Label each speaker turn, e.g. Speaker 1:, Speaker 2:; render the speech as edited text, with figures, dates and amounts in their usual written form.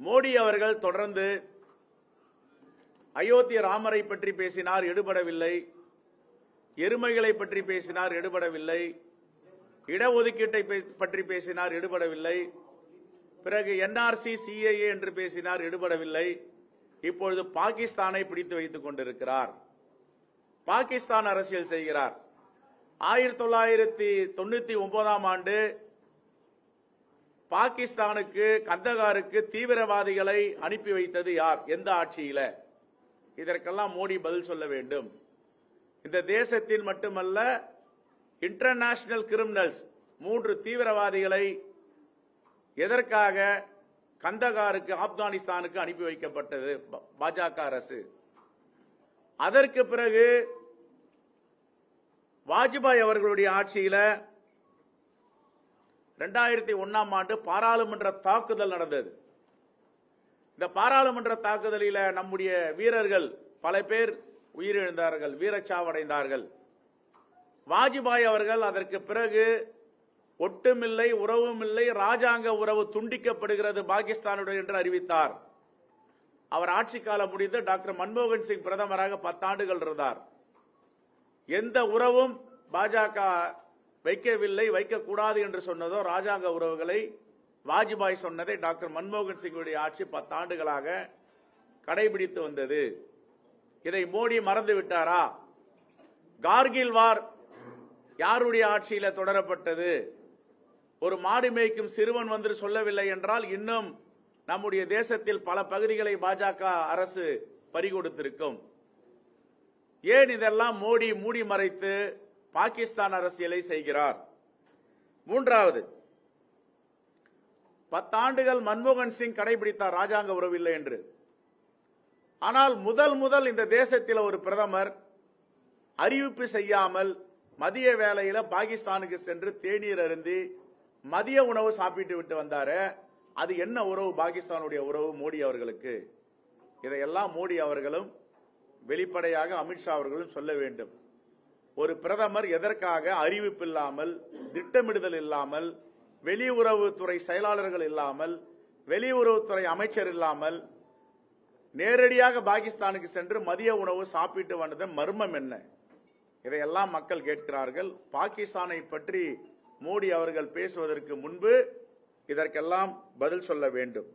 Speaker 1: மோடி அவர்கள் தொடர்ந்து அயோத்திய ராமரை பற்றி பேசினார், எடுபடவில்லை. எருமைகளை பற்றி பேசினார், எடுபடவில்லை. இடஒதுக்கீட்டை பற்றி பேசினார், எடுபடவில்லை. பிறகு என்ஆர்சி சிஏஏ என்று பேசினார், எடுபடவில்லை. இப்பொழுது பாகிஸ்தானை பிடித்து வைத்துக் கொண்டிருக்கிறார். பாகிஸ்தான் அரசியல் செய்கிறார். 1999ஆம் ஆண்டு பாகிஸ்தானுக்கு கந்தகாருக்கு தீவிரவாதிகளை அனுப்பி வைத்தது யார்? எந்த ஆட்சியில? இதற்கெல்லாம் மோடி பதில் சொல்ல வேண்டும். இந்த தேசத்தில் மட்டுமல்ல, இன்டர்நேஷனல் கிரிமினல்ஸ் 3 தீவிரவாதிகளை எதற்காக கந்தகாருக்கு ஆப்கானிஸ்தானுக்கு அனுப்பி வைக்கப்பட்டது பாஜக அரசு. அதற்கு பிறகு வாஜ்பாய் அவர்களுடைய ஆட்சியில 2001ஆம் ஆண்டு பாராளுமன்ற தாக்குதல் நடந்தது. இந்த பாராளுமன்ற தாக்குதலில் நம்முடைய வீரர்கள் பல பேர் உயிரிழந்தார்கள், வீரச்சாவடைந்தார்கள். வாஜ்பாய் அவர்கள் அதற்கு பிறகு ஒட்டுமில்லை, உறவும் இல்லை, ராஜாங்க உறவு துண்டிக்கப்படுகிறது பாகிஸ்தானுடன் என்று அறிவித்தார். அவர் ஆட்சி காலம் முடிந்து டாக்டர் மன்மோகன் சிங் பிரதமராக 10 ஆண்டுகள் இருந்தார். எந்த உறவும் பாஜக வைக்கவில்லை, வைக்கக்கூடாது என்று சொன்னதோ ராஜாங்க உறவுகளை வாஜ்பாய் சொன்னதை டாக்டர் மன்மோகன் சிங்குடைய ஆட்சி 10 ஆண்டுகளாக கடைபிடித்து வந்தது. இதை மோடி மறந்து விட்டாரா? கார்கில் வார் யாருடைய ஆட்சியில தொடரப்பட்டது? ஒரு மாடு மேய்க்கும் சிறுவன் வந்து சொல்லவில்லை என்றால் இன்னும் நம்முடைய தேசத்தில் பல பகுதிகளை பாஜக அரசு பறிகொடுத்திருக்கும். ஏன் இதெல்லாம் மோடி மூடி மறைத்து பாகிஸ்தான் அரசியலை செய்கிறார்? மூன்றாவது, 10 ஆண்டுகள் மன்மோகன் சிங் கடைபிடித்தார் ராஜாங்க உறவில்லை என்று. ஆனால் முதல் இந்த தேசத்தில் ஒரு பிரதமர் அறிவிப்பு செய்யாமல் மதிய வேளையில பாகிஸ்தானுக்கு சென்று தேநீர் அருந்தி மதிய உணவு சாப்பிட்டு விட்டு வந்தாரு. அது என்ன உறவு? பாகிஸ்தானுடைய உறவு மோடி அவர்களுக்கு. இதையெல்லாம் மோடி அவர்களும் வெளிப்படையாக அமித்ஷா அவர்களும் சொல்ல வேண்டும். ஒரு பிரதமர் எதற்காக அறிவிப்பு இல்லாமல், திட்டமிடுதல் இல்லாமல், வெளியுறவுத்துறை செயலாளர்கள் இல்லாமல், வெளியுறவுத்துறை அமைச்சர் இல்லாமல் நேரடியாக பாகிஸ்தானுக்கு சென்று மதிய உணவு சாப்பிட்டு வந்ததன் மர்மம் என்ன? இதையெல்லாம் மக்கள் கேட்கிறார்கள். பாகிஸ்தானை பற்றி மோடி அவர்கள் பேசுவதற்கு முன்பு இதற்கெல்லாம் பதில் சொல்ல வேண்டும்.